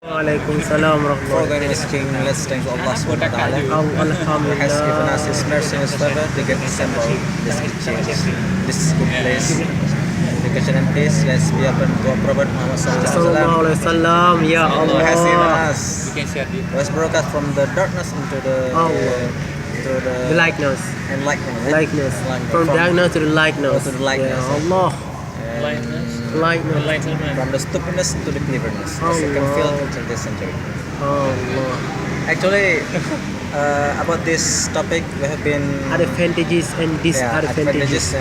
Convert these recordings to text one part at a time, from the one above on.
Waalaikumsalam Before warahmatullahi going asking, let's thank Allah subhanahu wa ta'ala who has given us His mercy and His favor to get assembled this exchange, this good place. Education and peace, let's be open to our Prophet Muhammad Sallallahu alaihi wasallam. Ya who has given Allah. us, who has brought us from the darkness into the The likeness. enlightenment. Likeness. From darkness to the likeness. to the likeness. Ya Allah. And Likeness. from the stupidness to the cleverness. The second Allah. field into this century. Allah. Actually, about this topic, we have been Advantages and disadvantages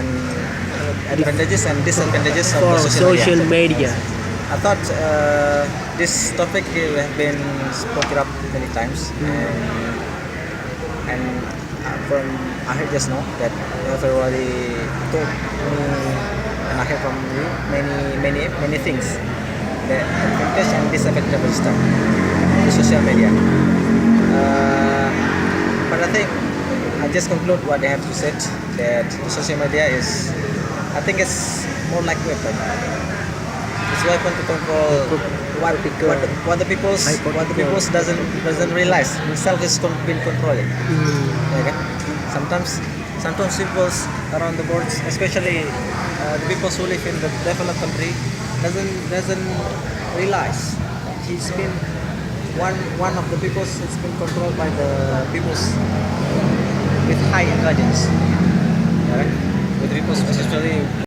advantages and disadvantages of for the social media. media. I thought this topic we have been spoken up many times, and from I heard just now that you have already told me, and I heard from you many things, the advantage and disadvantage of stuff, the social media. But I think I just conclude what they have to say, that the social media is, I think it's more like weapon. It's weapon to control what the people's doesn't realize himself is been controlling. Okay? Sometimes people around the world, especially the people who live in the developed country, doesn't realize he's been one of the peoples that's been controlled by the peoples with high intelligence. Alright? With people especially